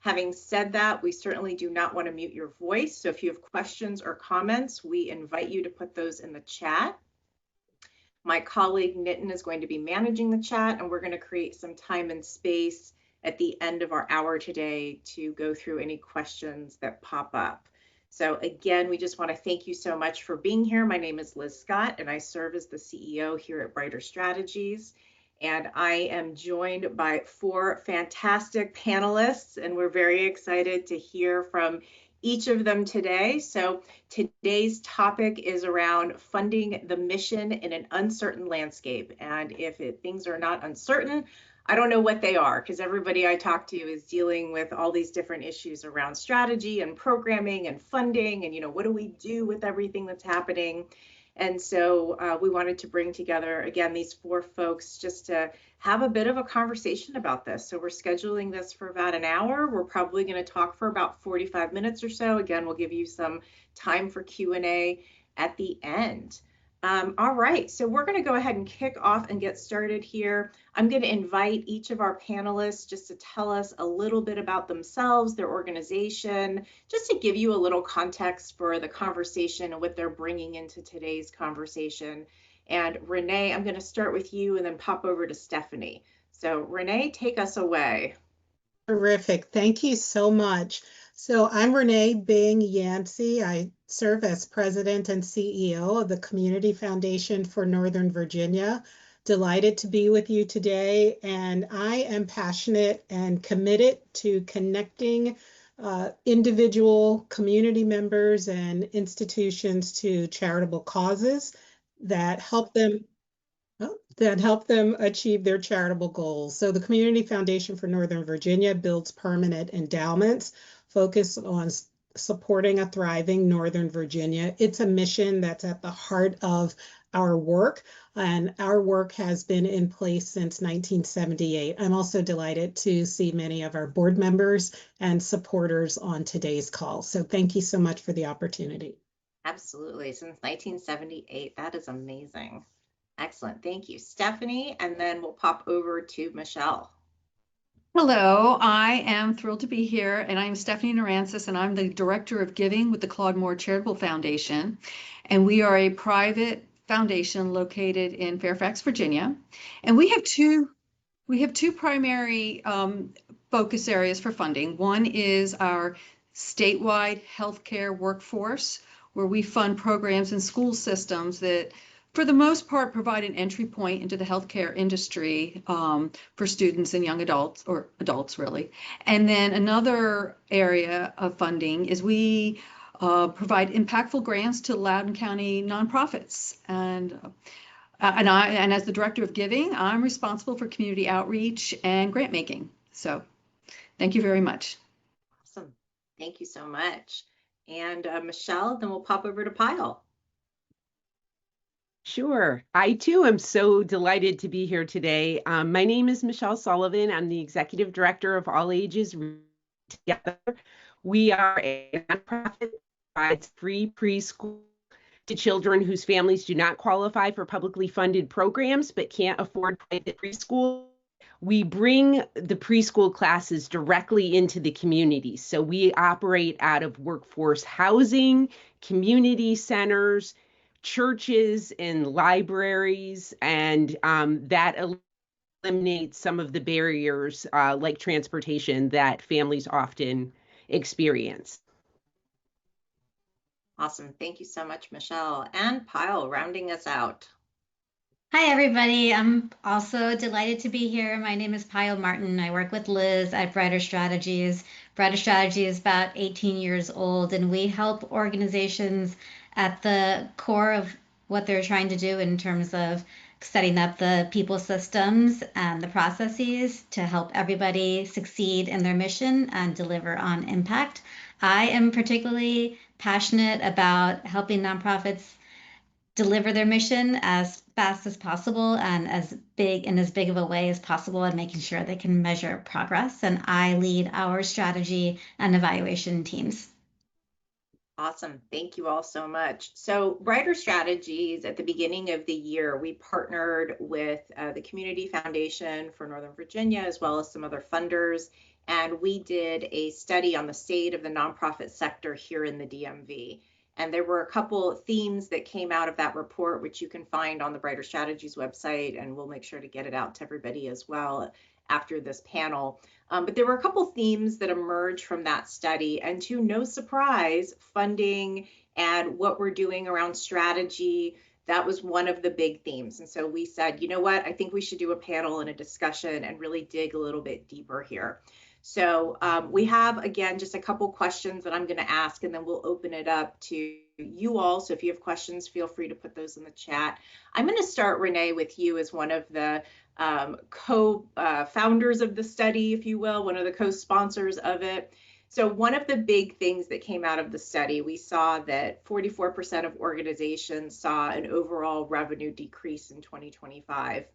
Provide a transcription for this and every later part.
Having said that, we certainly do not want to mute your voice. So if you have questions or comments, we invite you to put those in the chat. My colleague Nitin is going to be managing the chat, and we're going to create some time and space at the end of our hour today to go through any questions that pop up. So again, we just want to thank you so much for being here. My name is Liz Scott, and I serve as the CEO here at Brighter Strategies. And I am joined by 4 fantastic panelists, and we're very excited to hear from each of them today. So today's topic is around funding the mission in an uncertain landscape. And if things are not uncertain, I don't know what they are, because everybody I talk to is dealing with all these different issues around strategy and programming and funding, and what do we do with everything that's happening? And so we wanted to bring together, again, these 4 folks just to have a bit of a conversation about this. So we're scheduling this for about an hour. We're probably going to talk for about 45 minutes or so. Again, we'll give you some time for Q&A at the end. All right, so we're going to go ahead and kick off and get started here. I'm going to invite each of our panelists just to tell us a little bit about themselves, their organization, just to give you a little context for the conversation and what they're bringing into today's conversation. And Renee, I'm going to start with you and then pop over to Stephanie. So Renee, take us away. Terrific. Thank you so much. So I'm Renee Bing Yancey. I serve as President and CEO of the Community Foundation for Northern Virginia. Delighted to be with you today. And I am passionate and committed to connecting individual community members and institutions to charitable causes that help them achieve their charitable goals. So the Community Foundation for Northern Virginia builds permanent endowments focused on supporting a thriving Northern Virginia. It's a mission that's at the heart of our work, and our work has been in place since 1978. I'm also delighted to see many of our board members and supporters on today's call. So thank you so much for the opportunity. Absolutely. Since 1978, that is amazing. Excellent. Thank you, Stephanie. And then we'll pop over to Michelle. Hello, I am thrilled to be here, and I'm Stephanie Narancis, and I'm the Director of Giving with the Claude Moore Charitable Foundation. And we are a private foundation located in Fairfax, Virginia. And we have two primary focus areas for funding. One is our statewide healthcare workforce, where we fund programs and school systems that, for the most part, provide an entry point into the healthcare industry for students and young adults, or adults really. And then another area of funding is we provide impactful grants to Loudoun County nonprofits. And as the Director of Giving, I'm responsible for community outreach and grant making. So thank you very much. Awesome. Thank you so much. And Michelle, then we'll pop over to Pyle. Sure. I too am so delighted to be here today. My name is Michelle Sullivan. I'm the Executive Director of All Ages Together. We are a nonprofit that provides free preschool to children whose families do not qualify for publicly funded programs but can't afford private preschool. We bring the preschool classes directly into the community. So we operate out of workforce housing, community centers, churches and libraries, and that eliminates some of the barriers like transportation that families often experience. Awesome. Thank you so much, Michelle. And Pyle, rounding us out. Hi, everybody. I'm also delighted to be here. My name is Pyle Martin. I work with Liz at Brighter Strategies. Brighter Strategies is about 18 years old, and we help organizations at the core of what they're trying to do in terms of setting up the people systems and the processes to help everybody succeed in their mission and deliver on impact. I am particularly passionate about helping nonprofits deliver their mission as fast as possible and as big of a way as possible, and making sure they can measure progress. And I lead our strategy and evaluation teams. Awesome. Thank you all so much. So Brighter Strategies, at the beginning of the year, we partnered with the Community Foundation for Northern Virginia, as well as some other funders. and we did a study on the state of the nonprofit sector here in the DMV. And there were a couple themes that came out of that report, which you can find on the Brighter Strategies website, and we'll make sure to get it out to everybody as well after this panel. But there were a couple themes that emerged from that study, and to no surprise, funding and what we're doing around strategy, that was one of the big themes. And so we said, you know what, I think we should do a panel and a discussion and really dig a little bit deeper here. So we have, again, just a couple questions that I'm going to ask, and then we'll open it up to you all. So if you have questions, feel free to put those in the chat. I'm going to start, Renee, with you as one of the co-founders of the study, if you will, one of the co-sponsors of it. So one of the big things that came out of the study, we saw that 44% of organizations saw an overall revenue decrease in 2025.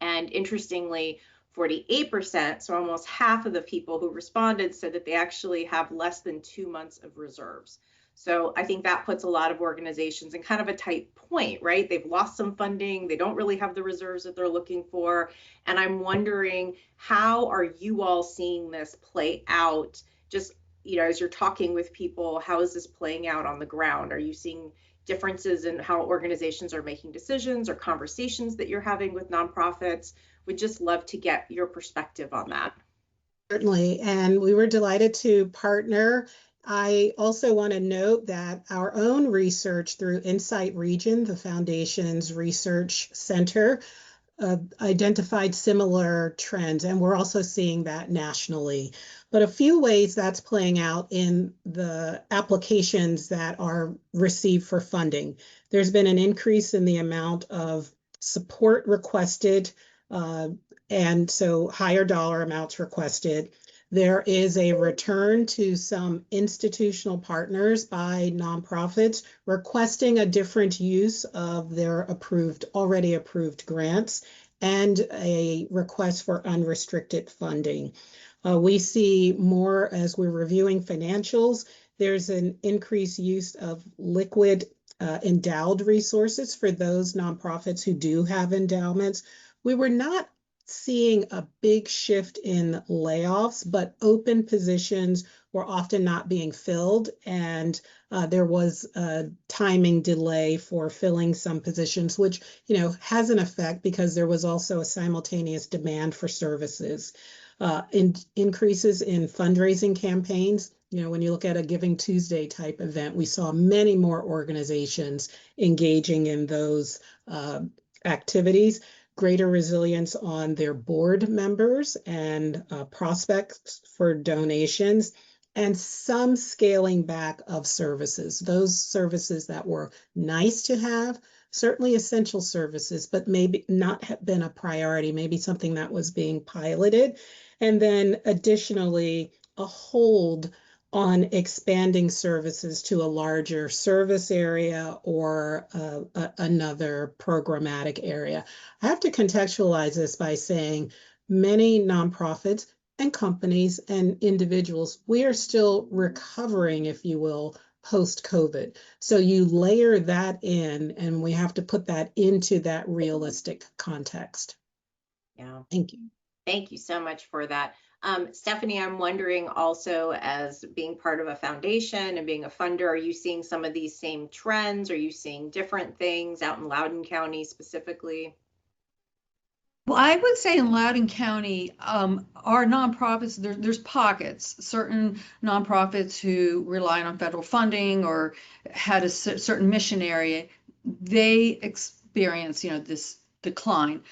And interestingly, 48%, so almost half of the people who responded, said that they actually have less than 2 months of reserves. So I think that puts a lot of organizations in kind of a tight point, right? They've lost some funding. They don't really have the reserves that they're looking for. And I'm wondering, how are you all seeing this play out? Just, you know, as you're talking with people, how is this playing out on the ground? Are you seeing differences in how organizations are making decisions or conversations that you're having with nonprofits? Would just love to get your perspective on that. Certainly, and we were delighted to partner. I also want to note that our own research through Insight Region, the Foundation's research center, identified similar trends, and we're also seeing that nationally. But a few ways that's playing out in the applications that are received for funding. There's been an increase in the amount of support requested, and so higher dollar amounts requested. There is a return to some institutional partners by nonprofits requesting a different use of their already approved grants, and a request for unrestricted funding. We see more as we're reviewing financials. There's an increased use of liquid endowed resources for those nonprofits who do have endowments. We were not seeing a big shift in layoffs, but open positions were often not being filled, and there was a timing delay for filling some positions, which, you know, has an effect because there was also a simultaneous demand for services. Increases in fundraising campaigns. You know, when you look at a Giving Tuesday type event, we saw many more organizations engaging in those activities. Greater resilience on their board members and prospects for donations, and some scaling back of services. Those services that were nice to have, certainly essential services, but maybe not have been a priority, maybe something that was being piloted. And then additionally, a hold on expanding services to a larger service area or another programmatic area. I have to contextualize this by saying many nonprofits and companies and individuals, we are still recovering, if you will, post-COVID. So you layer that in, and we have to put that into that realistic context. Yeah. Thank you. Thank you so much for that. Stephanie, I'm wondering also, as being part of a foundation and being a funder, are you seeing some of these same trends? Are you seeing different things out in Loudoun County specifically? Well, I would say in Loudoun County, our nonprofits, there's pockets, certain nonprofits who relied on federal funding or had a certain mission area, they experience, you know, this decline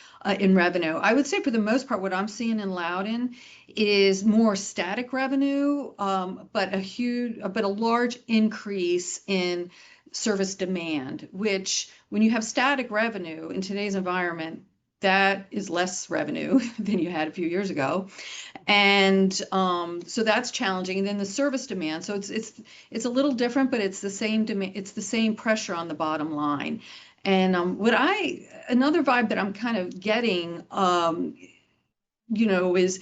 in revenue. I would say for the most part, what I'm seeing in Loudoun is more static revenue, but a large increase in service demand, which when you have static revenue in today's environment, that is less revenue than you had a few years ago. And so that's challenging. And then the service demand. So it's a little different, but it's the same demand, it's the same pressure on the bottom line. And another vibe that I'm kind of getting, you know, is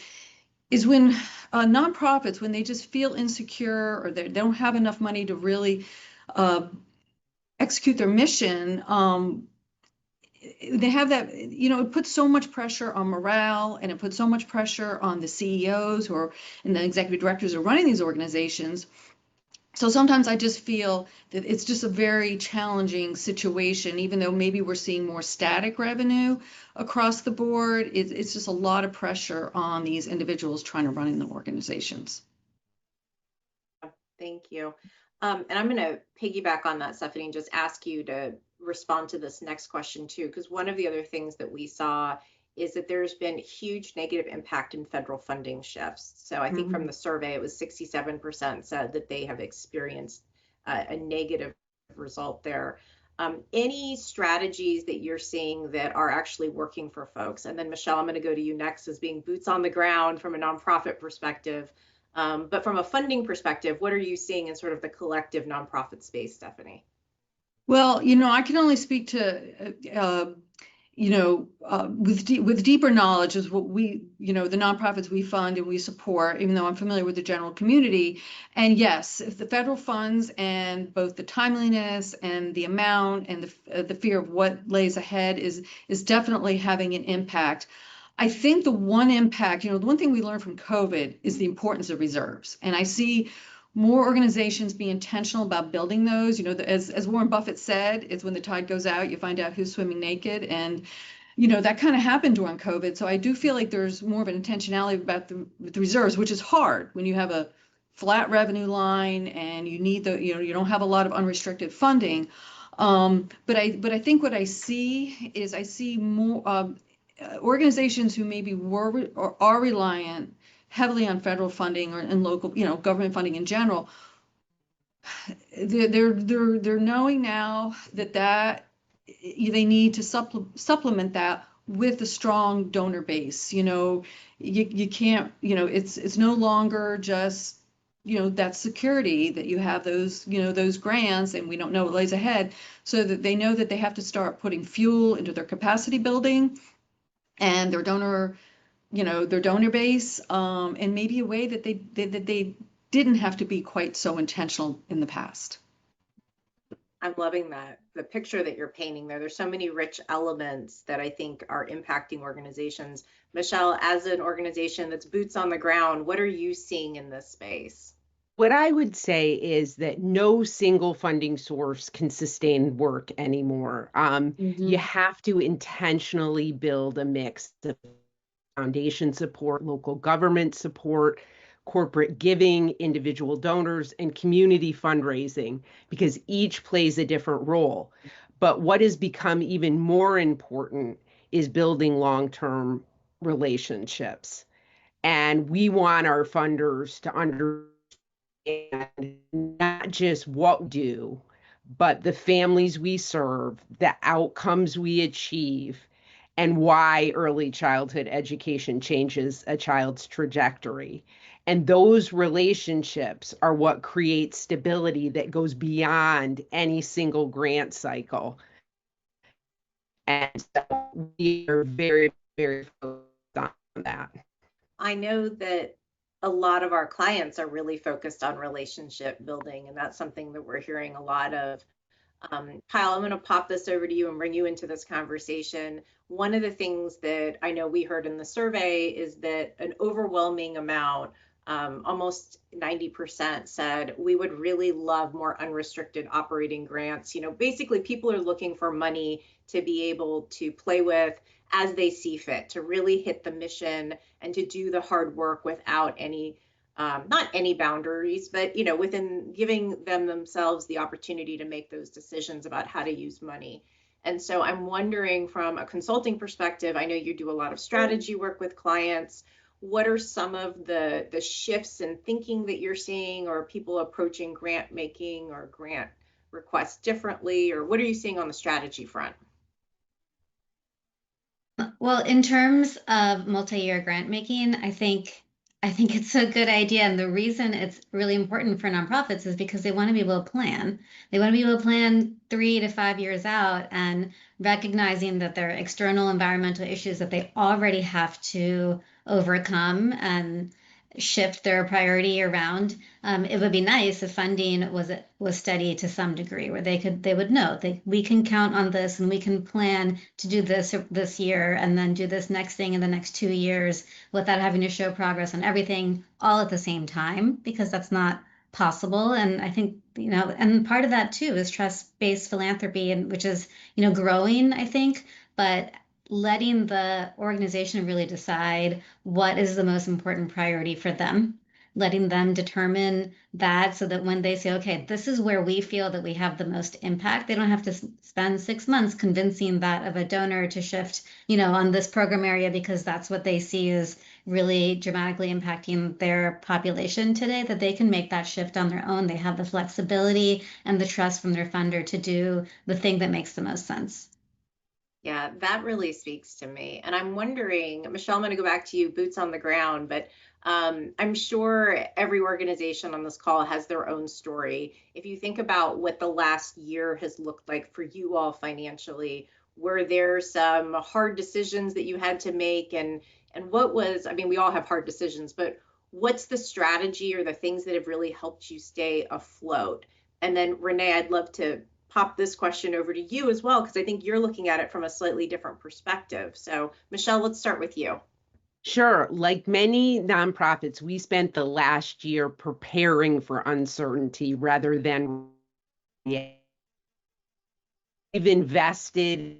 when nonprofits, when they just feel insecure or they don't have enough money to really execute their mission, they have that, it puts so much pressure on morale, and it puts so much pressure on the CEOs who are and the executive directors who are running these organizations. So sometimes I just feel that it's just a very challenging situation, even though maybe we're seeing more static revenue across the board. It's just a lot of pressure on these individuals trying to run in the organizations. Thank you. And I'm going to piggyback on that, Stephanie, and just ask you to respond to this next question too, because one of the other things that we saw is that there's been huge negative impact in federal funding shifts. So I think from the survey, it was 67% said that they have experienced a negative result there. Any strategies that you're seeing that are actually working for folks? And then Michelle, I'm going to go to you next as being boots on the ground from a nonprofit perspective. But from a funding perspective, what are you seeing in sort of the collective nonprofit space, Stephanie? Well, I can only speak to, with deeper knowledge is what we, the nonprofits we fund and we support, even though I'm familiar with the general community. And yes, if the federal funds and both the timeliness and the amount and the fear of what lays ahead is definitely having an impact. I think the one impact, the one thing we learned from COVID is the importance of reserves. And I see more organizations be intentional about building those. As Warren Buffett said, it's when the tide goes out, you find out who's swimming naked. And, that kind of happened during COVID. So I do feel like there's more of an intentionality about the reserves, which is hard when you have a flat revenue line and you need you don't have a lot of unrestricted funding. But I think what I see is more organizations who maybe were or are reliant heavily on federal funding or in local, government funding in general. They're knowing now that they need to supplement that with a strong donor base. You can't, it's no longer just that security that you have those grants, and we don't know what lays ahead, so that they know that they have to start putting fuel into their capacity building and their donor base, in maybe a way that they didn't have to be quite so intentional in the past. I'm loving that, the picture that you're painting there. There's so many rich elements that I think are impacting organizations. Michelle, as an organization that's boots on the ground, what are you seeing in this space? What I would say is that no single funding source can sustain work anymore. You have to intentionally build a mix of foundation support, local government support, corporate giving, individual donors, and community fundraising, because each plays a different role. But what has become even more important is building long-term relationships. And we want our funders to understand not just what we do, but the families we serve, the outcomes we achieve, and why early childhood education changes a child's trajectory. And those relationships are what creates stability that goes beyond any single grant cycle. And so we are very, very focused on that. I know that a lot of our clients are really focused on relationship building, and that's something that we're hearing a lot of. Kyle, I'm going to pop this over to you and bring you into this conversation. One of the things that I know we heard in the survey is that an overwhelming amount, almost 90%, said we would really love more unrestricted operating grants. Basically people are looking for money to be able to play with as they see fit, to really hit the mission and to do the hard work without any not any boundaries, but within giving themselves the opportunity to make those decisions about how to use money. And so I'm wondering, from a consulting perspective, I know you do a lot of strategy work with clients. What are some of the shifts in thinking that you're seeing, or people approaching grant making or grant requests differently, or what are you seeing on the strategy front? Well, in terms of multi-year grant making, I think it's a good idea. And the reason it's really important for nonprofits is because they want to be able to plan. They want to be able to plan 3 to 5 years out, and recognizing that there are external environmental issues that they already have to overcome. And shift their priority around. It would be nice if funding was steady to some degree, where they would know we can count on this and we can plan to do this year and then do this next thing in the next 2 years without having to show progress on everything all at the same time, because that's not possible. And I think, and part of that too is trust-based philanthropy, and which is, growing, I think, but letting the organization really decide what is the most important priority for them, letting them determine that, so that when they say, okay, this is where we feel that we have the most impact, they don't have to spend 6 months convincing that of a donor to shift, on this program area, because that's what they see is really dramatically impacting their population today, that they can make that shift on their own. They have the flexibility and the trust from their funder to do the thing that makes the most sense. Yeah, that really speaks to me. And I'm wondering, Michelle, I'm going to go back to you, boots on the ground, but I'm sure every organization on this call has their own story. If you think about what the last year has looked like for you all financially, were there some hard decisions that you had to make? And what was, I mean, we all have hard decisions, but what's the strategy or the things that have really helped you stay afloat? And then Renee, I'd love to pop this question over to you as well, because I think you're looking at it from a slightly different perspective. So Michelle, let's start with you. Sure. Like many nonprofits, we spent the last year preparing for uncertainty rather than we've invested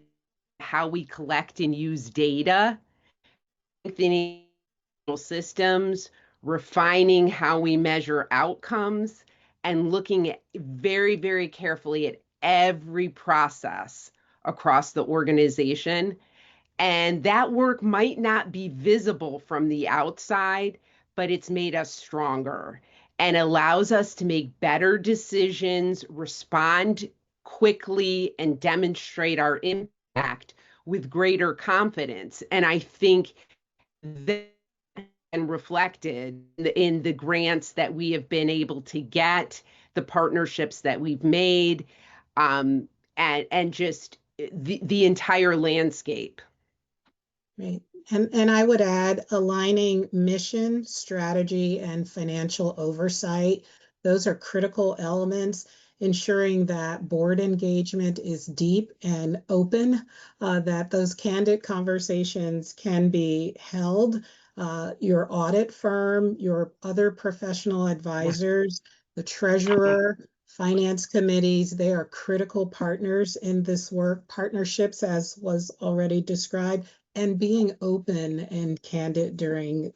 how we collect and use data, strengthening systems, refining how we measure outcomes, and looking at very, very carefully at every process across the organization. And that work might not be visible from the outside, but it's made us stronger and allows us to make better decisions, respond quickly, and demonstrate our impact with greater confidence. And I think that and reflected in the grants that we have been able to get, the partnerships that we've made, and just the entire landscape. Right. And I would add aligning mission, strategy, and financial oversight. Those are critical elements, ensuring that board engagement is deep and open, that those candid conversations can be held. Your audit firm, your other professional advisors, the treasurer, finance committees, they are critical partners in this work, partnerships as was already described, and being open and candid during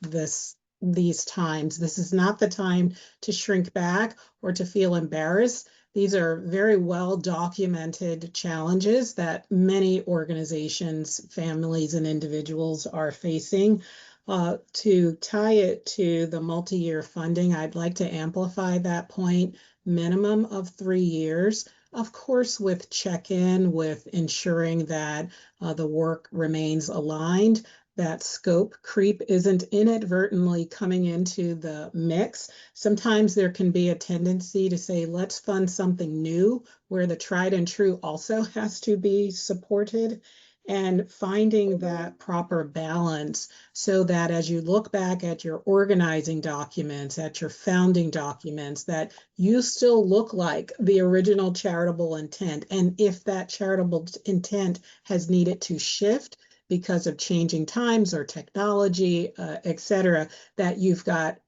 these times. This is not the time to shrink back or to feel embarrassed. These are very well documented challenges that many organizations, families, and individuals are facing. To tie it to the multi-year funding, I'd like to amplify that point. Minimum of 3 years, of course, with check-in, with ensuring that the work remains aligned, that scope creep isn't inadvertently coming into the mix. Sometimes there can be a tendency to say, let's fund something new, where the tried and true also has to be supported. And finding that proper balance so that as you look back at your organizing documents, at your founding documents, that you still look like the original charitable intent. And if that charitable intent has needed to shift because of changing times or technology, et cetera, that you've got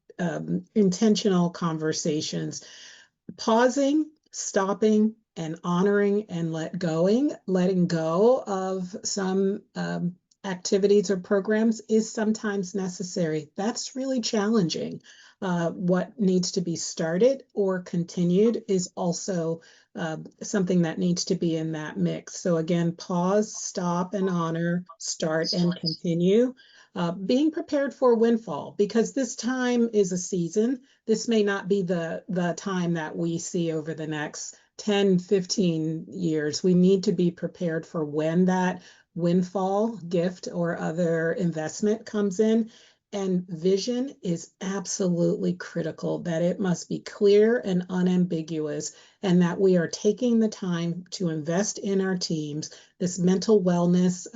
intentional conversations, pausing, stopping, and honoring and letting go of some activities or programs is sometimes necessary. That's really challenging. What needs to be started or continued is also something that needs to be in that mix. So again, pause, stop, and honor, start and continue. Being prepared for windfall, because this time is a season. This may not be the time that we see over the next 10, 15 years. We need to be prepared for when that windfall gift or other investment comes in. And vision is absolutely critical, that it must be clear and unambiguous, and that we are taking the time to invest in our teams, this mental wellness,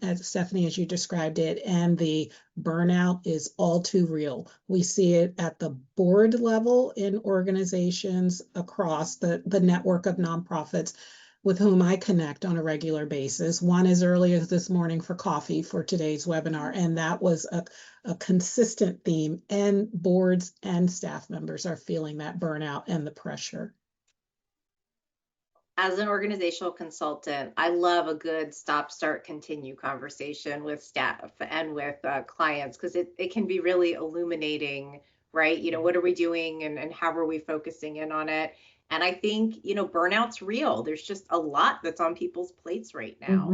as Stephanie, as you described it, and the burnout is all too real. We see it at the board level in organizations across the network of nonprofits with whom I connect on a regular basis. One as early as this morning for coffee for today's webinar, and that was a consistent theme, and boards and staff members are feeling that burnout and the pressure. As an organizational consultant, I love a good stop, start, continue conversation with staff and with clients, because it can be really illuminating, right? You know, what are we doing and how are we focusing in on it? And I think, you know, burnout's real. There's just a lot that's on people's plates right now.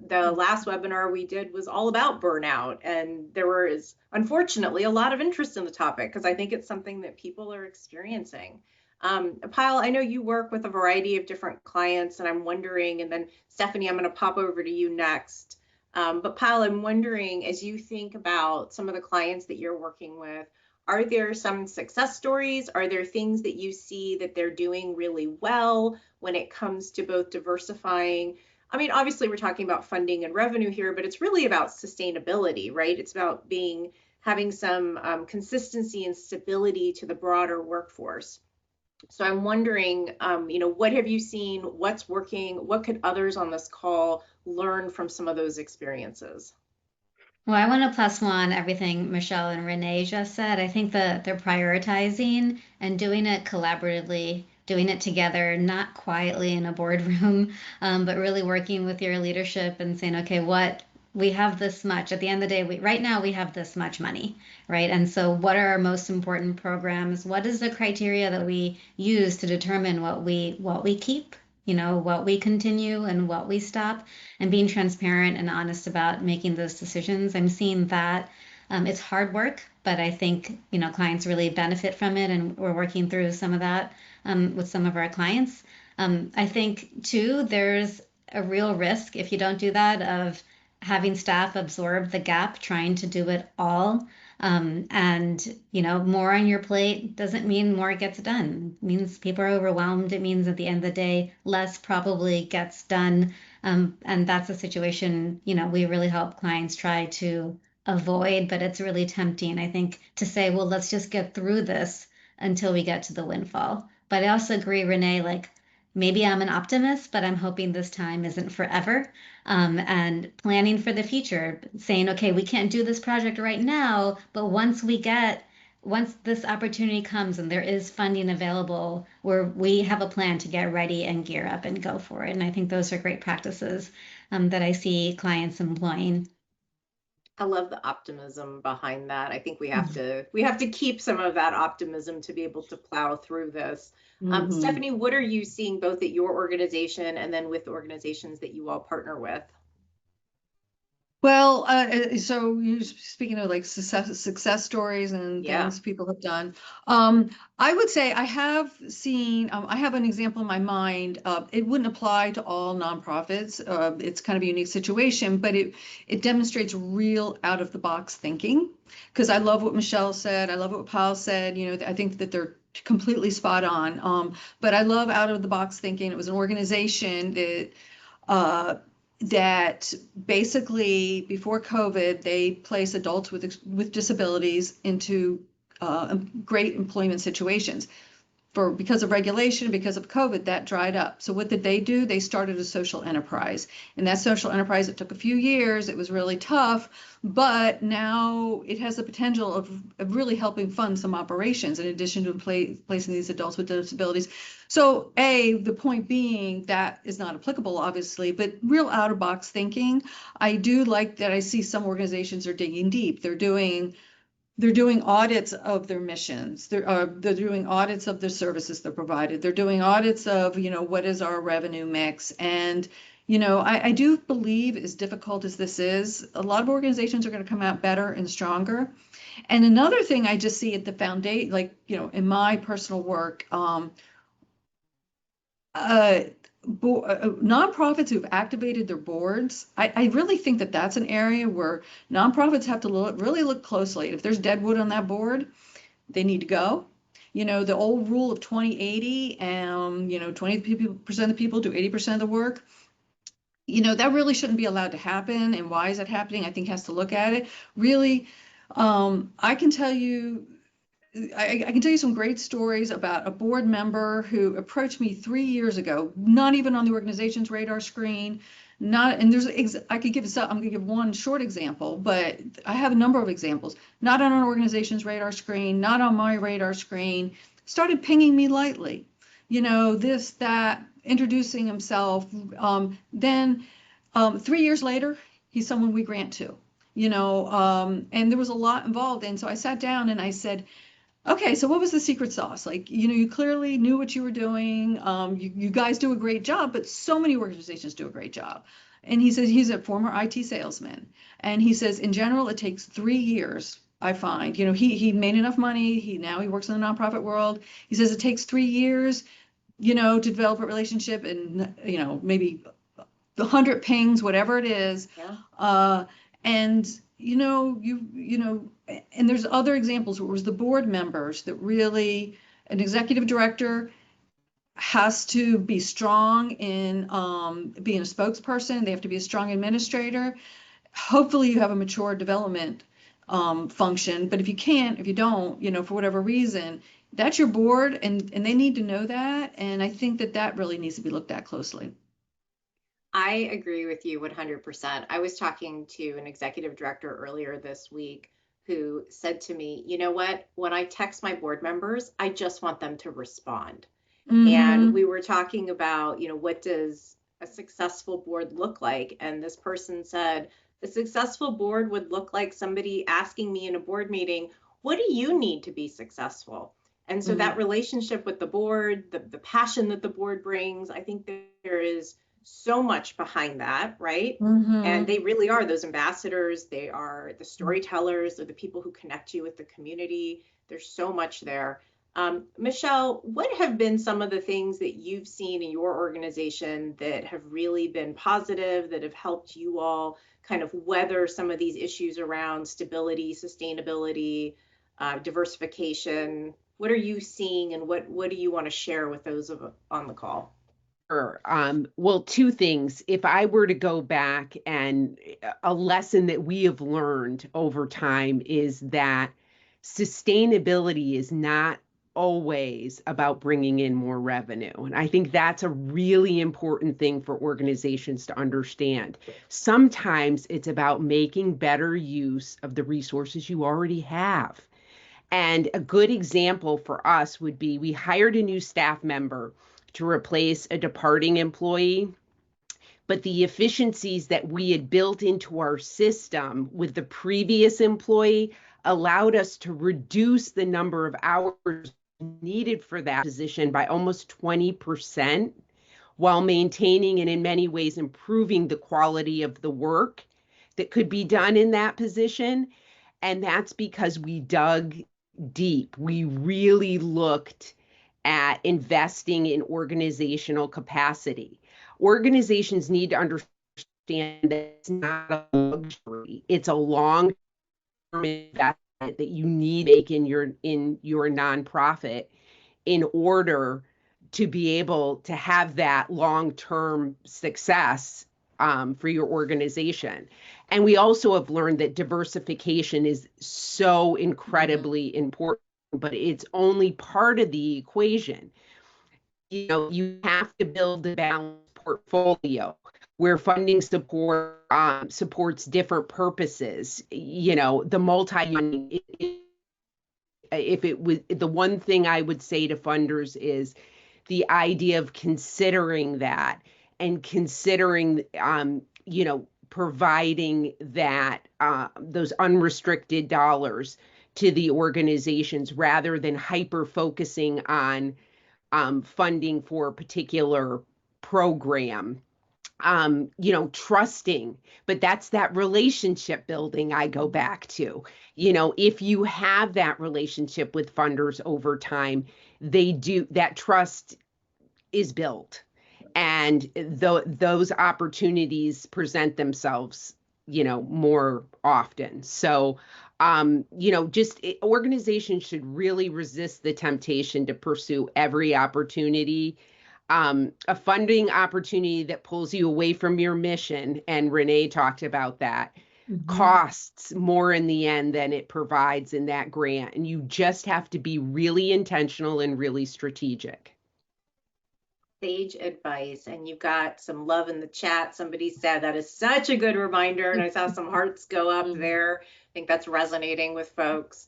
The last webinar we did was all about burnout, and there was unfortunately a lot of interest in the topic because I think it's something that people are experiencing. Pyle, I know you work with a variety of different clients, and I'm wondering, and then Stephanie, I'm going to pop over to you next. But Pyle, I'm wondering, as you think about some of the clients that you're working with, are there some success stories? Are there things that you see that they're doing really well when it comes to both diversifying? I mean, obviously we're talking about funding and revenue here, but it's really about sustainability, right? It's about having some consistency and stability to the broader workforce. So I'm wondering, you know, what have you seen? What's working? What could others on this call learn from some of those experiences? Well, I want to plus one everything Michelle and Renee just said. I think that they're prioritizing and doing it collaboratively, doing it together, not quietly in a boardroom, but really working with your leadership and saying, okay, what we have this much at the end of the day, right now we have this much money, right? And so what are our most important programs? What is the criteria that we use to determine what we keep, you know, what we continue and what we stop, and being transparent and honest about making those decisions? I'm seeing that it's hard work, but I think, you know, clients really benefit from it, and we're working through some of that with some of our clients. I think too, there's a real risk if you don't do that of having staff absorb the gap, trying to do it all. And, you know, more on your plate doesn't mean more gets done. It means people are overwhelmed. It means at the end of the day, less probably gets done. And that's a situation, you know, we really help clients try to avoid, but it's really tempting, I think, to say, well, let's just get through this until we get to the windfall. But I also agree, Renee, like maybe I'm an optimist, but I'm hoping this time isn't forever. And planning for the future, saying, okay, we can't do this project right now, but once this opportunity comes and there is funding available, where we have a plan to get ready and gear up and go for it. And I think those are great practices that I see clients employing. I love the optimism behind that. I think we have to keep some of that optimism to be able to plow through this. Stephanie, what are you seeing both at your organization and then with organizations that you all partner with? Well, so you're speaking of like success stories and things people have done. I would say I have seen, I have an example in my mind. It wouldn't apply to all nonprofits. It's kind of a unique situation, but it demonstrates real out of the box thinking. Because I love what Michelle said. I love what Pyle said. You know, I think that they're completely spot on. But I love out of the box thinking. It was an organization that basically before COVID, they place adults with disabilities into great employment situations. Because of regulation, because of COVID, that dried up. So what did they do? They started a social enterprise. And that social enterprise, it took a few years. It was really tough, but now it has the potential of really helping fund some operations in addition to placing these adults with disabilities. So the point being that is not applicable, obviously, but real out-of-box thinking. I do like that I see some organizations are digging deep. They're doing audits of their missions. They're doing audits of the services they're provided. They're doing audits of, you know, what is our revenue mix? And, you know, I do believe, as difficult as this is, a lot of organizations are going to come out better and stronger. And another thing I just see at the foundation, like, you know, in my personal work, nonprofits who've activated their boards, I really think that that's an area where nonprofits have to really look closely. If there's dead wood on that board, they need to go. You know, the old rule of 20-80, and 20% of the people do 80% of the work. That really shouldn't be allowed to happen. And why is that happening? I think has to look at it. Really, I can tell you some great stories about a board member who approached me 3 years ago, not even on the organization's radar screen. I'm going to give one short example, but I have a number of examples. Not on an organization's radar screen, not on my radar screen. Started pinging me lightly, this, that, introducing himself. Then 3 years later, he's someone we grant to, and there was a lot involved. And so I sat down and I said, okay, so what was the secret sauce? Like, you clearly knew what you were doing. You guys do a great job, but so many organizations do a great job. And he says he's a former IT salesman. And he says, in general, it takes 3 years, I find. He made enough money. Now he works in the nonprofit world. He says it takes 3 years, to develop a relationship and, maybe 100 pings, whatever it is. Yeah. And and there's other examples where it was the board members that really, an executive director has to be strong in being a spokesperson. They have to be a strong administrator. Hopefully you have a mature development function, but if you don't, for whatever reason, that's your board, and they need to know that. And I think that really needs to be looked at closely. I agree with you 100%. I was talking to an executive director earlier this week who said to me, you know what, when I text my board members, I just want them to respond. And we were talking about, what does a successful board look like? And this person said, a successful board would look like somebody asking me in a board meeting, what do you need to be successful? And so that relationship with the board, the passion that the board brings, I think there is so much behind that, right? And they really are those ambassadors. They are the storytellers. They're the people who connect you with the community. There's so much there. Michelle, what have been some of the things that you've seen in your organization that have really been positive, that have helped you all kind of weather some of these issues around stability, sustainability, diversification? What are you seeing, and what do you want to share with those on the call? Sure. Well, two things. If I were to go back, and a lesson that we have learned over time is that sustainability is not always about bringing in more revenue. And I think that's a really important thing for organizations to understand. Sometimes it's about making better use of the resources you already have. And a good example for us would be, we hired a new staff member to replace a departing employee, but the efficiencies that we had built into our system with the previous employee allowed us to reduce the number of hours needed for that position by almost 20%, while maintaining and in many ways improving the quality of the work that could be done in that position. And that's because we dug deep. We really looked at investing in organizational capacity. Organizations need to understand that it's not a luxury. It's a long-term investment that you need to make in your nonprofit in order to be able to have that long-term success for your organization. And we also have learned that diversification is so incredibly important, but it's only part of the equation. You have to build a balanced portfolio where funding supports different purposes. The multi, if it was the one thing I would say to funders is the idea of considering that, and considering, providing that those unrestricted dollars to the organizations, rather than hyper focusing on funding for a particular program. Trusting, but that's that relationship building I go back to. If you have that relationship with funders over time, that trust is built. And those opportunities present themselves, more often. So, organizations should really resist the temptation to pursue every opportunity. A funding opportunity that pulls you away from your mission, and Renee talked about that, costs more in the end than it provides in that grant. And you just have to be really intentional and really strategic. Sage advice. And you've got some love in the chat. Somebody said that is such a good reminder, and I saw some hearts go up there. I think that's resonating with folks.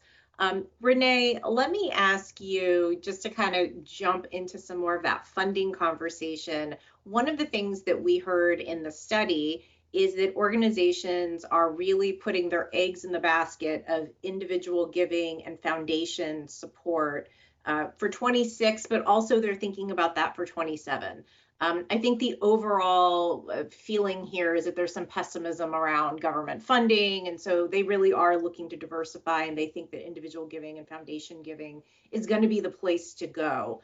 Renee, let me ask you, just to kind of jump into some more of that funding conversation. One of the things that we heard in the study is that organizations are really putting their eggs in the basket of individual giving and foundation support for 26, but also they're thinking about that for 27. I think the overall feeling here is that there's some pessimism around government funding, and so they really are looking to diversify, and they think that individual giving and foundation giving is going to be the place to go.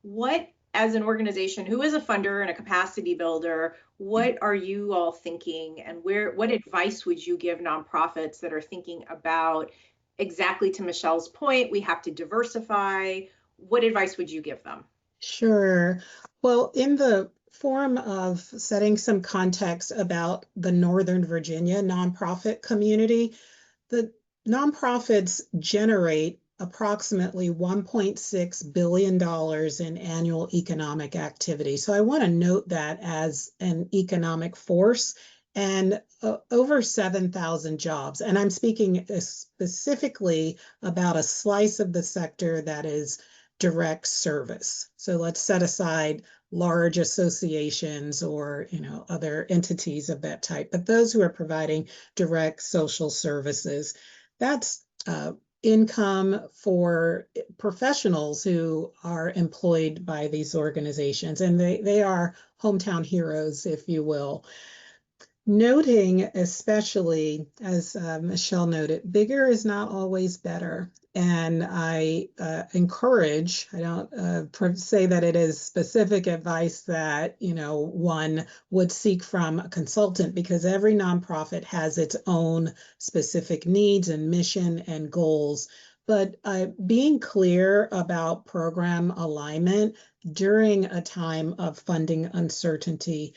What, as an organization who is a funder and a capacity builder, what are you all thinking, and what advice would you give nonprofits that are thinking about, exactly to Michelle's point, we have to diversify? What advice would you give them? Sure. Well, in the form of setting some context about the Northern Virginia nonprofit community, the nonprofits generate approximately $1.6 billion in annual economic activity. So I want to note that as an economic force, and over 7,000 jobs. And I'm speaking specifically about a slice of the sector that is direct service. So let's set aside large associations or other entities of that type, but those who are providing direct social services, that's income for professionals who are employed by these organizations, and they are hometown heroes, if you will. Noting, especially as Michelle noted, bigger is not always better. And I encourage, I don't say that it is specific advice that, one would seek from a consultant, because every nonprofit has its own specific needs and mission and goals. But being clear about program alignment during a time of funding uncertainty,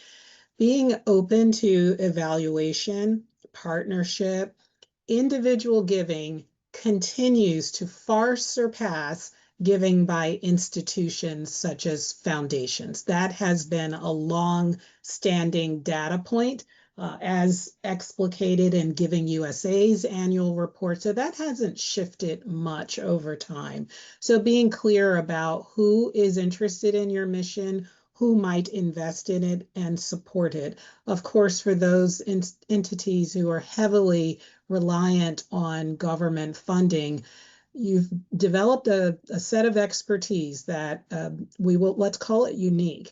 being open to evaluation, partnership, individual giving continues to far surpass giving by institutions such as foundations. That has been a long-standing data point, as explicated in Giving USA's annual report. So that hasn't shifted much over time. So being clear about who is interested in your mission, who might invest in it and support it. Of course, for those entities who are heavily reliant on government funding, you've developed a set of expertise that let's call it unique.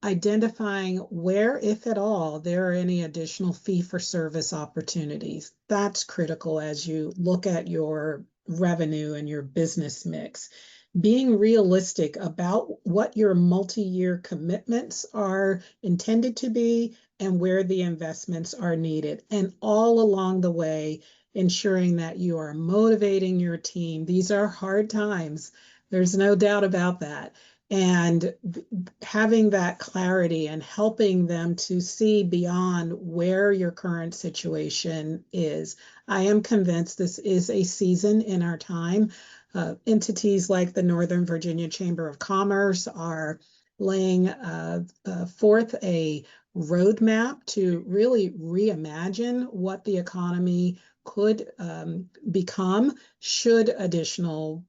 Identifying where, if at all, there are any additional fee-for-service opportunities. That's critical as you look at your revenue and your business mix. Being realistic about what your multi-year commitments are intended to be and where the investments are needed. And all along the way, ensuring that you are motivating your team. These are hard times. There's no doubt about that. And having that clarity and helping them to see beyond where your current situation is. I am convinced this is a season in our time. Entities like the Northern Virginia Chamber of Commerce are laying forth a roadmap to really reimagine what the economy could become should additional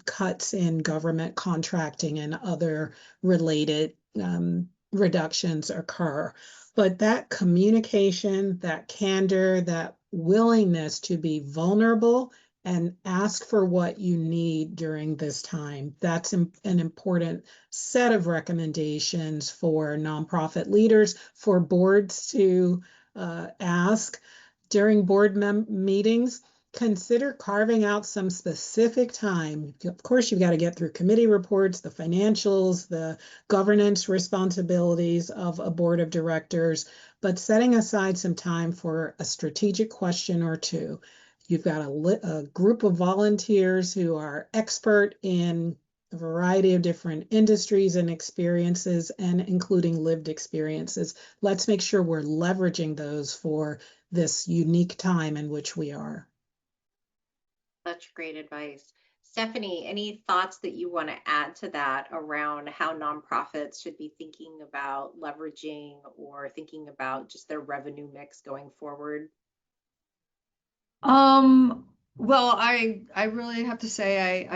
cuts in government contracting and other related reductions occur. But that communication, that candor, that willingness to be vulnerable and ask for what you need during this time, that's an important set of recommendations for nonprofit leaders, for boards to ask. During board meetings, consider carving out some specific time. Of course, you've got to get through committee reports, the financials, the governance responsibilities of a board of directors, but setting aside some time for a strategic question or two. You've got a group of volunteers who are expert in a variety of different industries and experiences, and including lived experiences. Let's make sure we're leveraging those for this unique time in which we are. Such great advice. Stephanie, any thoughts that you want to add to that around how nonprofits should be thinking about leveraging or thinking about just their revenue mix going forward? Well, I really have to say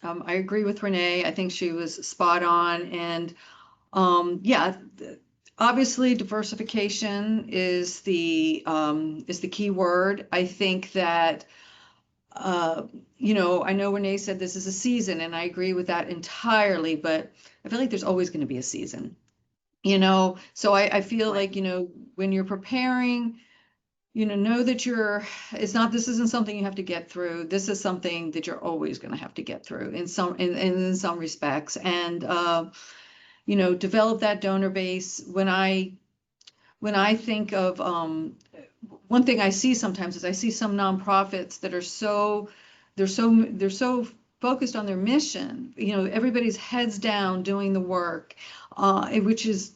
I agree with Renee. I think she was spot on, and yeah, obviously diversification is the key word. I think that you know, I know Renee said this is a season, and I agree with that entirely, but I feel like there's always going to be a season, you know. So I feel like, you know, when you're preparing, you know that this isn't something you have to get through. This is something that you're always going to have to get through in some respects. And you know, develop that donor base. When I think of one thing I see sometimes is I see some nonprofits that are they're so focused on their mission. You know, everybody's heads down doing the work, which is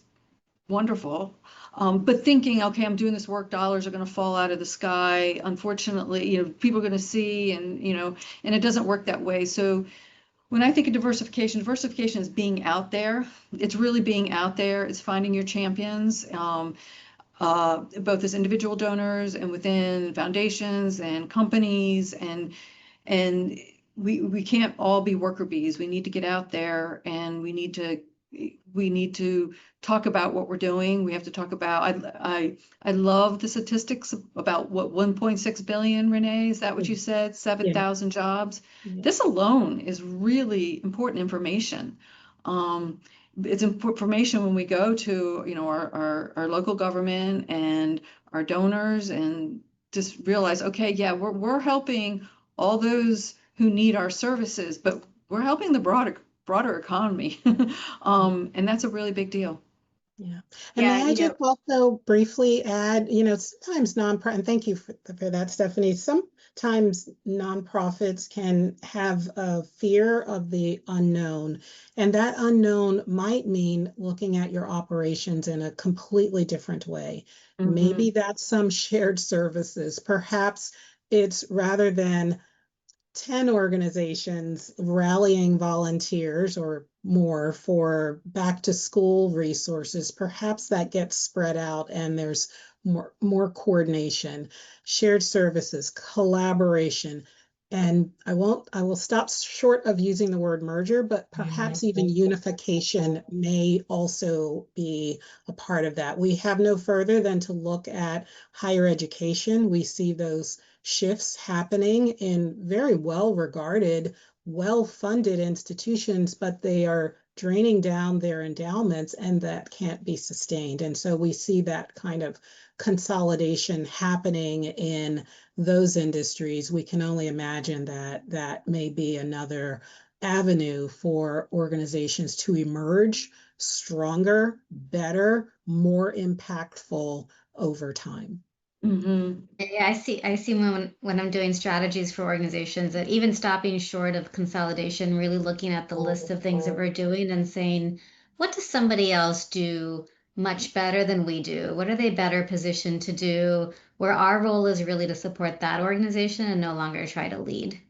wonderful. But thinking, okay, I'm doing this work, dollars are going to fall out of the sky. Unfortunately, you know, people are going to see, and, you know, and it doesn't work that way. So when I think of diversification is being out there. It's really being out there. It's finding your champions, both as individual donors and within foundations and companies. And we can't all be worker bees. We need to get out there, and we need to talk about what we're doing. We have to talk about, I love the statistics about what 1.6 billion, Renee, is that what you said? 7,000 jobs. Yeah. This alone is really important information. It's information when we go to, you know, our local government and our donors, and just realize, okay, yeah, we're helping all those who need our services, but we're helping the broader economy. And that's a really big deal. Yeah. And may I just also briefly add, you know, sometimes and thank you for that, Stephanie. Sometimes nonprofits can have a fear of the unknown, and that unknown might mean looking at your operations in a completely different way. Mm-hmm. Maybe that's some shared services. Perhaps it's rather than 10 organizations rallying volunteers or more for back to school resources, perhaps that gets spread out and there's more coordination, shared services, collaboration. And I will stop short of using the word merger, but perhaps even unification may also be a part of that. We have no further than to look at higher education. We see those shifts happening in very well-regarded, well-funded institutions, but they are draining down their endowments, and that can't be sustained. And so we see that kind of consolidation happening in those industries. We can only imagine that that may be another avenue for organizations to emerge stronger, better, more impactful over time. Mm-hmm. Yeah, I see when I'm doing strategies for organizations that even stopping short of consolidation, really looking at the list of things that we're doing and saying, what does somebody else do much better than we do? What are they better positioned to do? Where our role is really to support that organization and no longer try to lead.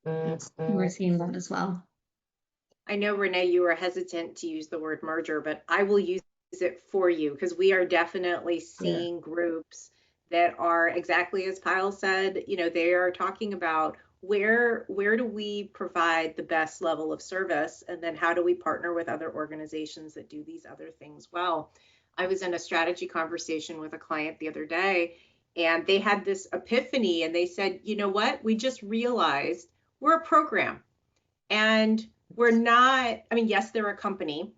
We're seeing that as well. I know, Renee, you were hesitant to use the word merger, but I will use it for you, because we are definitely seeing groups that are exactly as Kyle said. You know, they are talking about where do we provide the best level of service, and then how do we partner with other organizations that do these other things well. I was in a strategy conversation with a client the other day, and they had this epiphany, and they said, you know what, we just realized we're a program, and we're not, I mean, yes, they're a company,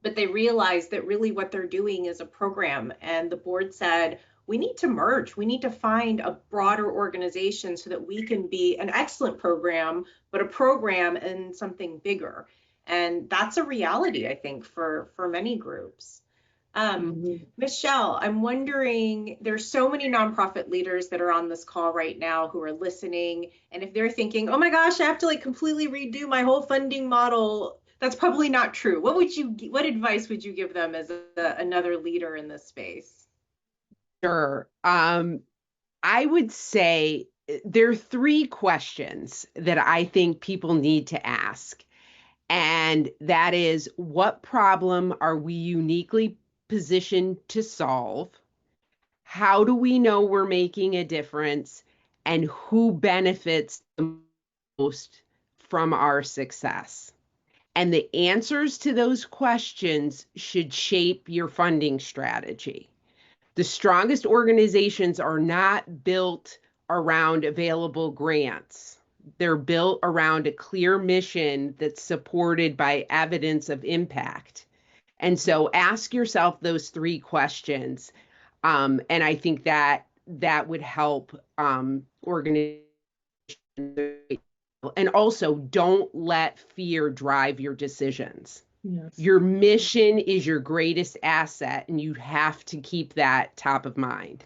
but they realized that really what they're doing is a program. And the board said, we need to merge. We need to find a broader organization so that we can be an excellent program, but a program in something bigger. And that's a reality, I think, for many groups. Michelle, I'm wondering, there's so many nonprofit leaders that are on this call right now who are listening. And if they're thinking, oh my gosh, I have to like completely redo my whole funding model, that's probably not true. What advice would you give them as another leader in this space? Sure. I would say there are three questions that I think people need to ask. And that is, what problem are we uniquely positioned to solve? How do we know we're making a difference? And who benefits the most from our success? And the answers to those questions should shape your funding strategy. The strongest organizations are not built around available grants. They're built around a clear mission that's supported by evidence of impact. And so ask yourself those three questions. And I think that would help organizations. And also, don't let fear drive your decisions. Yes. Your mission is your greatest asset, and you have to keep that top of mind.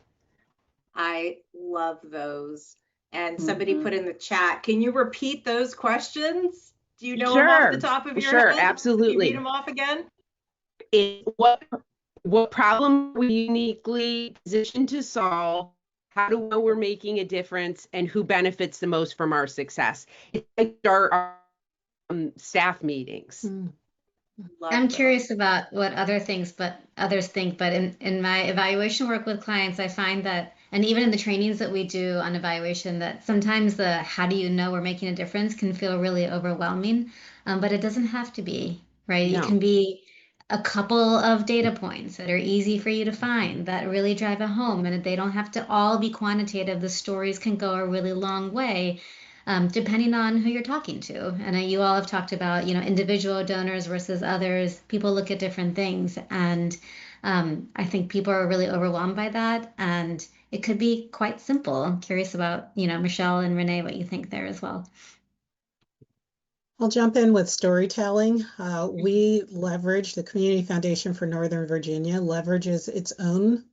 I love those. And somebody put in the chat, can you repeat those questions? Do you know them off the top of your head? Absolutely. Can you read them off again? What problem are we uniquely positioned to solve? How do we know we're making a difference, and who benefits the most from our success? It's like our staff meetings. I'm curious about what others think, but in my evaluation work with clients, I find that, and even in the trainings that we do on evaluation, that sometimes the how do you know we're making a difference can feel really overwhelming, but it doesn't have to be, right? No. It can be a couple of data points that are easy for you to find that really drive it home, and they don't have to all be quantitative. The stories can go a really long way. Depending on who you're talking to. And you all have talked about, individual donors versus others. People look at different things. And I think people are really overwhelmed by that. And it could be quite simple. I'm curious about, Michelle and Renee, what you think there as well. I'll jump in with storytelling. We leverage the Community Foundation for Northern Virginia, leverages its own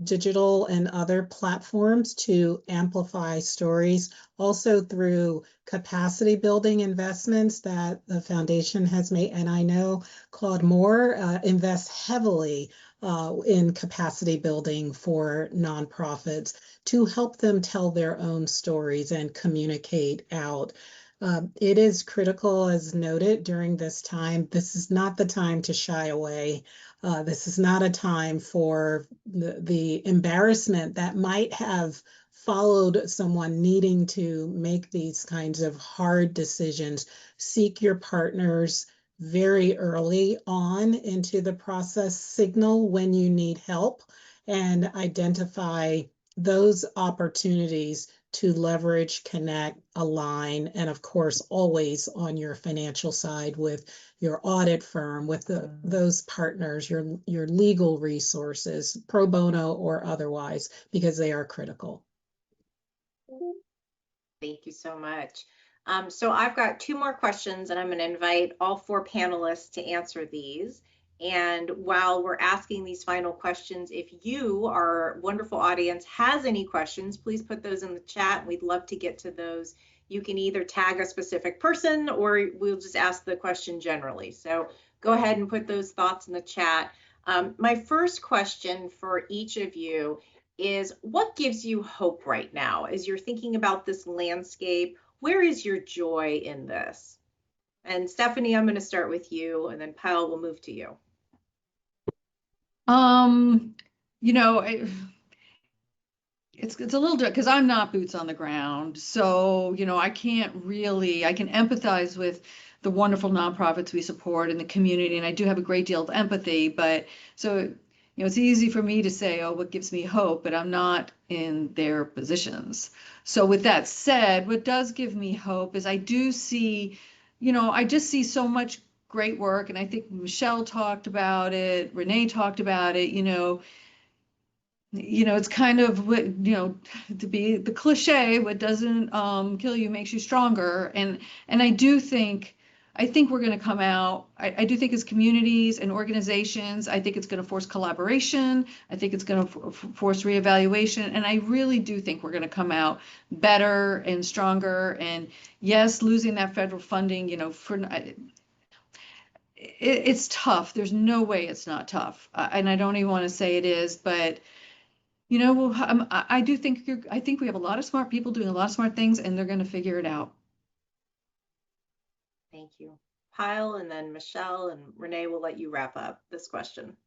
digital and other platforms to amplify stories, also through capacity building investments that the foundation has made. And I know Claude Moore invests heavily in capacity building for nonprofits to help them tell their own stories and communicate out. It is critical, as noted during this time. This is not the time to shy away. This is not a time for the embarrassment that might have followed someone needing to make these kinds of hard decisions. Seek your partners very early on into the process, signal when you need help, and identify those opportunities to leverage, connect, align, and of course, always on your financial side with your audit firm, with those partners, your legal resources, pro bono or otherwise, because they are critical. Thank you so much. So I've got two more questions, and I'm going to invite all four panelists to answer these. And while we're asking these final questions, if you, our wonderful audience, has any questions, please put those in the chat. We'd love to get to those. You can either tag a specific person or we'll just ask the question generally. So go ahead and put those thoughts in the chat. My first question for each of you is, what gives you hope right now as you're thinking about this landscape? Where is your joy in this? And Stephanie, I'm going to start with you, and then Pyle will move to you. It's a little different because I'm not boots on the ground. So, I can empathize with the wonderful nonprofits we support in the community, and I do have a great deal of empathy, but so, it's easy for me to say, oh, what gives me hope, but I'm not in their positions. So with that said, what does give me hope is I do see, I just see so much great work, and I think Michelle talked about it, Renee talked about it, it's kind of what, to be the cliche, what doesn't kill you makes you stronger. And I think we're going to come out. I do think as communities and organizations, I think it's going to force collaboration. I think it's going to force reevaluation. And I really do think we're going to come out better and stronger. And yes, losing that federal funding, it's tough. There's no way it's not tough. And I don't even want to say it is, but well, I do think I think we have a lot of smart people doing a lot of smart things, and they're going to figure it out. Thank you. Pyle, and then Michelle and Renee will let you wrap up this question.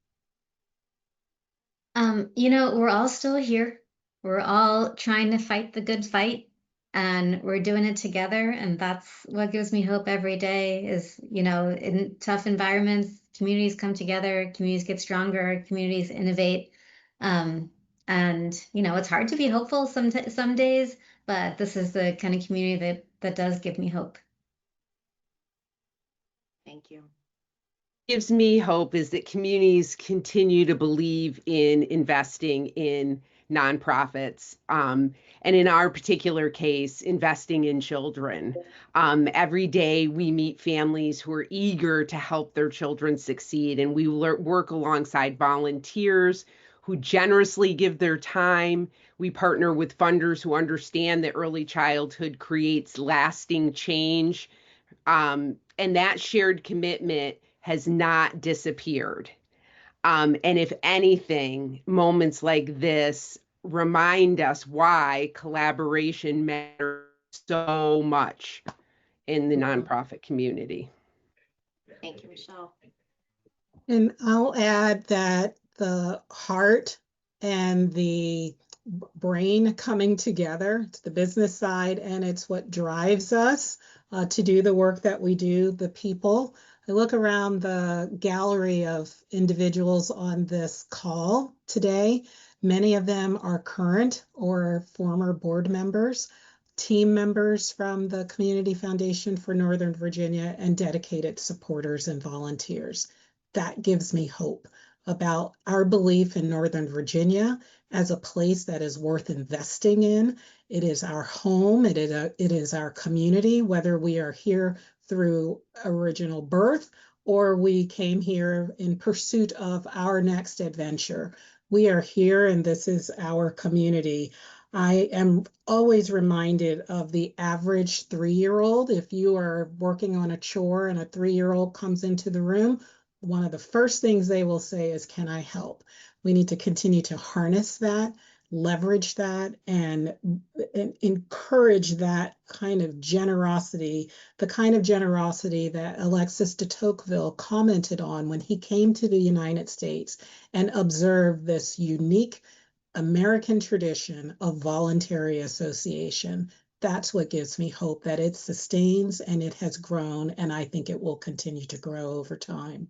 We're all still here. We're all trying to fight the good fight, and we're doing it together. And that's what gives me hope every day is, in tough environments, communities come together, communities get stronger, communities innovate. It's hard to be hopeful some days, but this is the kind of community that does give me hope. Thank you. Gives me hope is that communities continue to believe in investing in nonprofits, and in our particular case, investing in children. Every day we meet families who are eager to help their children succeed, and we work alongside volunteers who generously give their time. We partner with funders who understand that early childhood creates lasting change, and that shared commitment has not disappeared. And if anything, moments like this remind us why collaboration matters so much in the nonprofit community. Thank you, Michelle. And I'll add that the heart and the brain coming together, it's the business side, and it's what drives us to do the work that we do, the people. I look around the gallery of individuals on this call today. Many of them are current or former board members, team members from the Community Foundation for Northern Virginia, and dedicated supporters and volunteers. That gives me hope about our belief in Northern Virginia as a place that is worth investing in. It is our home. It is our community, whether we are here through original birth or we came here in pursuit of our next adventure. We are here and this is our community. I am always reminded of the average 3-year-old. If you are working on a chore and a 3-year-old comes into the room, one of the first things they will say is, "Can I help?" We need to continue to harness that, leverage that, and encourage that kind of generosity, the kind of generosity that Alexis de Tocqueville commented on when he came to the United States and observed this unique American tradition of voluntary association. That's what gives me hope that it sustains and it has grown, and I think it will continue to grow over time.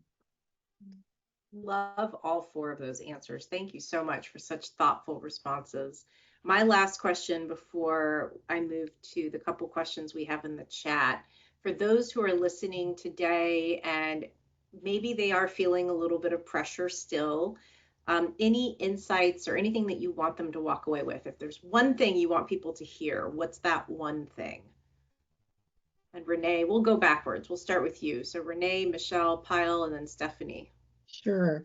Love all 4 of those answers. Thank you so much for such thoughtful responses. My last question before I move to the couple questions we have in the chat. For those who are listening today and maybe they are feeling a little bit of pressure still, any insights or anything that you want them to walk away with? If there's one thing you want people to hear, what's that one thing? And Renee, we'll go backwards. We'll start with you. So Renee, Michelle, Pyle, and then Stephanie. Sure.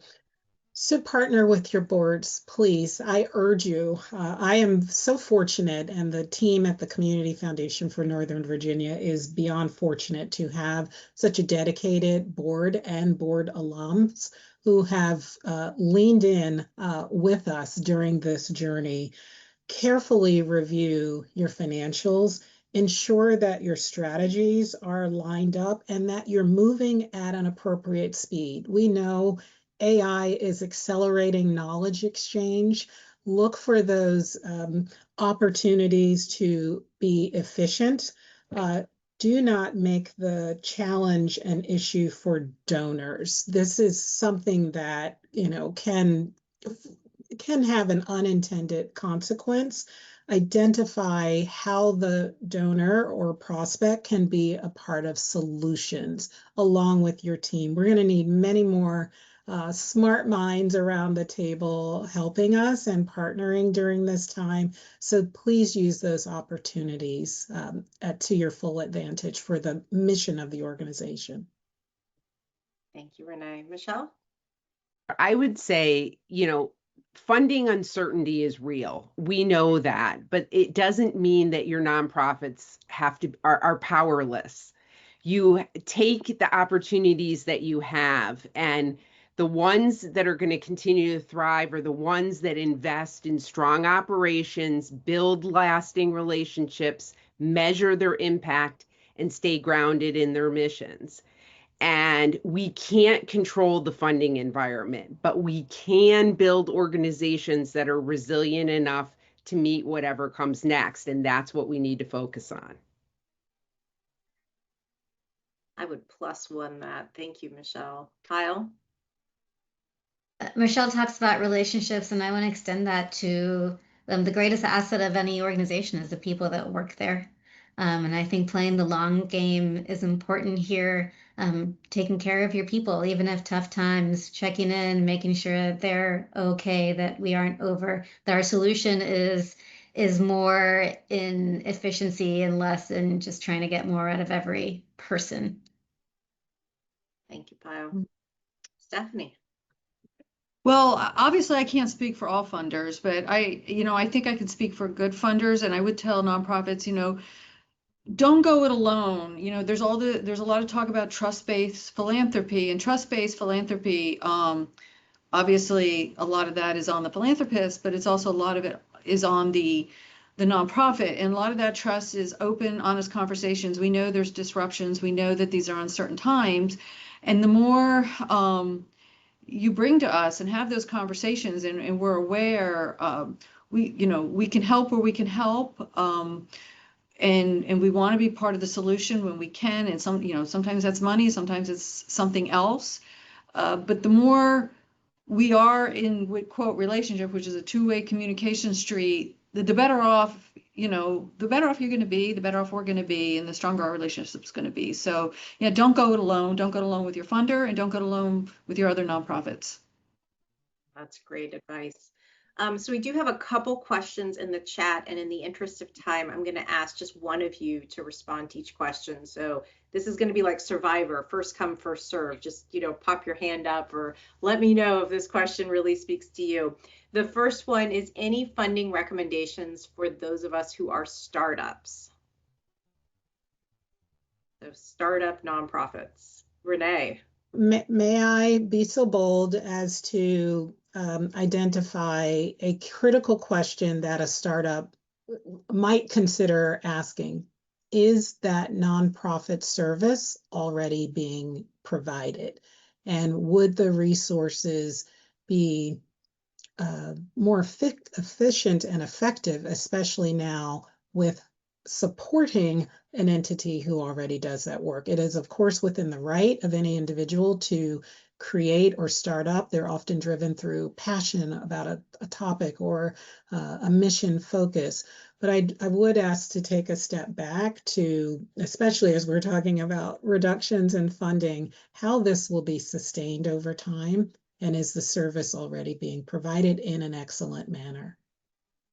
So partner with your boards, please. I urge you. I am so fortunate, and the team at the Community Foundation for Northern Virginia is beyond fortunate to have such a dedicated board and board alums who have leaned in with us during this journey. Carefully review your financials, ensure that your strategies are lined up and that you're moving at an appropriate speed. We know AI is accelerating knowledge exchange. Look for those opportunities to be efficient. Do not make the challenge an issue for donors. This is something that, can have an unintended consequence. Identify how the donor or prospect can be a part of solutions along with your team. We're going to need many more smart minds around the table helping us and partnering during this time. So please use those opportunities to your full advantage for the mission of the organization. Thank you, Renee. Michelle? I would say, funding uncertainty is real. We know that, but it doesn't mean that your nonprofits are powerless. You take the opportunities that you have, and the ones that are going to continue to thrive are the ones that invest in strong operations, build lasting relationships, measure their impact, and stay grounded in their missions. And we can't control the funding environment, but we can build organizations that are resilient enough to meet whatever comes next. And that's what we need to focus on. I would +1 that. Thank you, Michelle. Kyle? Michelle talks about relationships, and I want to extend that to the greatest asset of any organization is the people that work there. And I think playing the long game is important here. Taking care of your people, even if tough times, checking in, making sure they're okay, that we aren't over, that our solution is more in efficiency and less in just trying to get more out of every person. Thank you, Pyle. Stephanie? Well, obviously I can't speak for all funders, but I think I can speak for good funders, and I would tell nonprofits, don't go it alone. There's a lot of talk about trust-based philanthropy, and trust-based philanthropy, obviously a lot of that is on the philanthropist, but it's also a lot of it is on the nonprofit, and a lot of that trust is open, honest conversations. We know there's disruptions. We know that these are uncertain times, and the more you bring to us and have those conversations, and we're aware, we can help where we can help. And we want to be part of the solution when we can. And sometimes that's money, sometimes it's something else. But the more we are in quote relationship, which is a two-way communication street, the better off, the better off you're going to be, the better off we're going to be, and the stronger our relationship's going to be. So don't go it alone. Don't go it alone with your funder, and don't go it alone with your other nonprofits. That's great advice. So we do have a couple questions in the chat, and in the interest of time, I'm going to ask just one of you to respond to each question. So this is going to be like Survivor, first come, first serve. Just, pop your hand up or let me know if this question really speaks to you. The first one is, any funding recommendations for those of us who are startups? So startup nonprofits. Renee? May I be so bold as to identify a critical question that a startup might consider asking? Is that nonprofit service already being provided? And would the resources be more efficient and effective, especially now with supporting an entity who already does that work? It is, of course, within the right of any individual to create or start up. They're often driven through passion about a topic or a mission focus. But I would ask to take a step back to, especially as we're talking about reductions in funding, how this will be sustained over time, and is the service already being provided in an excellent manner?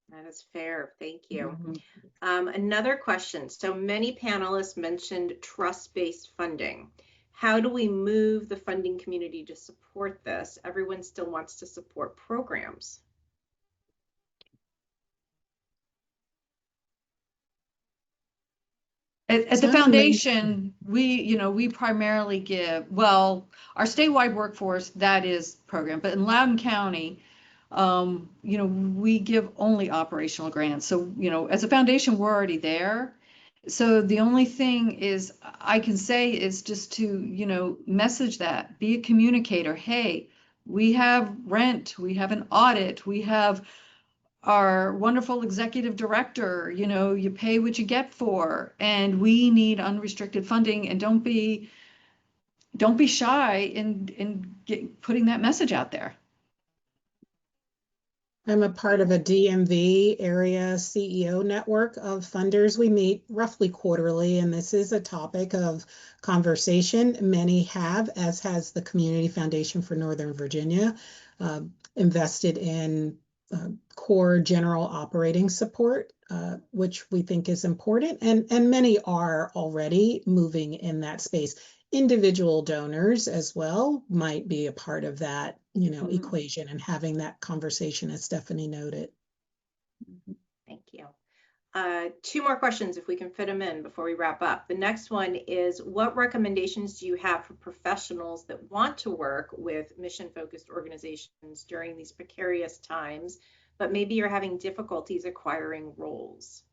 That is fair. Thank you. Another question. So many panelists mentioned trust-based funding. How do we move the funding community to support this? Everyone still wants to support programs. At the foundation, we primarily give, well, our statewide workforce, that is program, but in Loudoun County, we give only operational grants. So, as a foundation, we're already there. So the only thing is I can say is just to, message that, be a communicator. Hey, we have rent, we have an audit, we have our wonderful executive director, you pay what you get for, and we need unrestricted funding. And don't be shy in putting that message out there. I'm a part of a DMV area CEO network of funders. We meet roughly quarterly, and this is a topic of conversation. Many have, as has the Community Foundation for Northern Virginia, invested in core general operating support, which we think is important, and many are already moving in that space. Individual donors as well might be a part of that, equation and having that conversation, as Stephanie noted. Thank you. 2 more questions if we can fit them in before we wrap up. The next one is, what recommendations do you have for professionals that want to work with mission-focused organizations during these precarious times, but maybe you're having difficulties acquiring roles?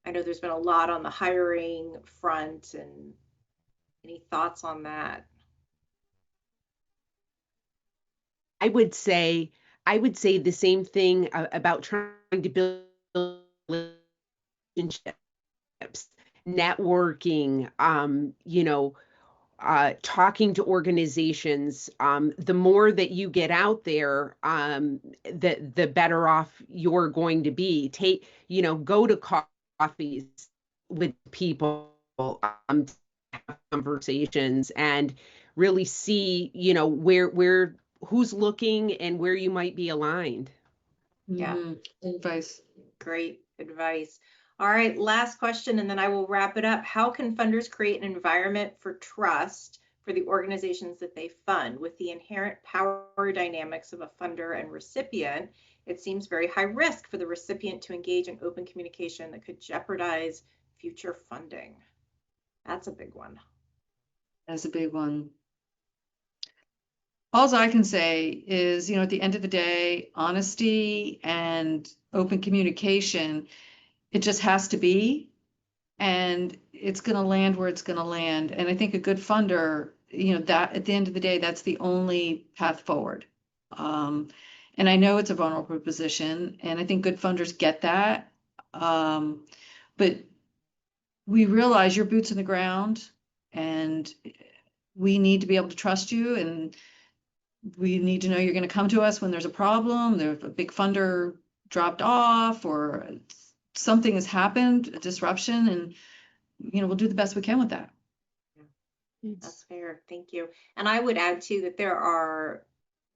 I know there's been a lot on the hiring front, and any thoughts on that? I would say the same thing about trying to build relationships, networking, talking to organizations. The more that you get out there, the better off you're going to be. Go to coffees with people, have conversations, and really see, where who's looking and where you might be aligned. Yeah. Advice. Great advice. All right, last question, and then I will wrap it up. How can funders create an environment for trust for the organizations that they fund? With the inherent power dynamics of a funder and recipient, it seems very high risk for the recipient to engage in open communication that could jeopardize future funding. That's a big one. That's a big one. All I can say is, at the end of the day, honesty and open communication, it just has to be, and it's going to land where it's going to land. And I think a good funder, that at the end of the day, that's the only path forward. And I know it's a vulnerable position, and I think good funders get that. But we realize your boots in the ground, and we need to be able to trust you, and we need to know you're going to come to us when there's a problem, there's a big funder dropped off, or something has happened, a disruption, and we'll do the best we can with that. That's fair. Thank you. And I would add too that there are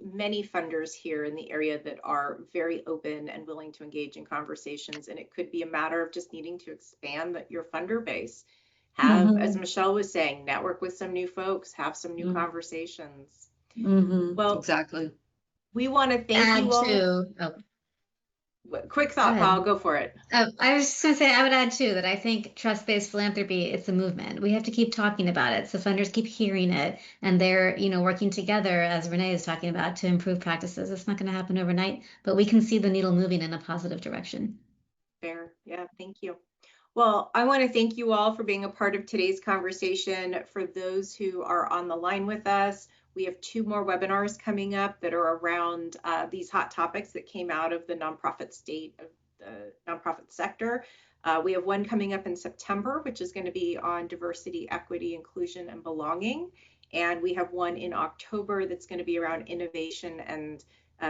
many funders here in the area that are very open and willing to engage in conversations, and it could be a matter of just needing to expand your funder base. Have, as Michelle was saying, network with some new folks, have some new conversations. Well, exactly. We want to thank you all. Quick thought, Paul, go for it. I was just going to say, I would add too that I think trust-based philanthropy, it's a movement. We have to keep talking about it. So funders keep hearing it, and they're, working together, as Renee is talking about, to improve practices. It's not going to happen overnight, but we can see the needle moving in a positive direction. Fair. Yeah, thank you. Well, I want to thank you all for being a part of today's conversation. For those who are on the line with us, we have 2 more webinars coming up that are around these hot topics that came out of the nonprofit state of the nonprofit sector. We have one coming up in September, which is going to be on diversity, equity, inclusion, and belonging. And we have one in October that's going to be around innovation and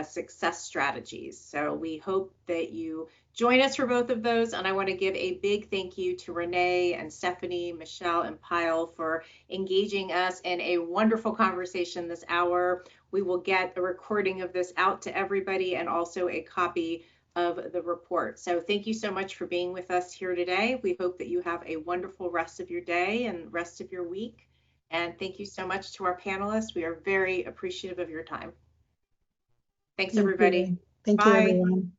success strategies. So we hope that you join us for both of those. And I want to give a big thank you to Renee and Stephanie, Michelle, and Pyle for engaging us in a wonderful conversation this hour. We will get a recording of this out to everybody and also a copy of the report. So thank you so much for being with us here today. We hope that you have a wonderful rest of your day and rest of your week. And thank you so much to our panelists. We are very appreciative of your time. Thanks, everybody. Thank you, everyone.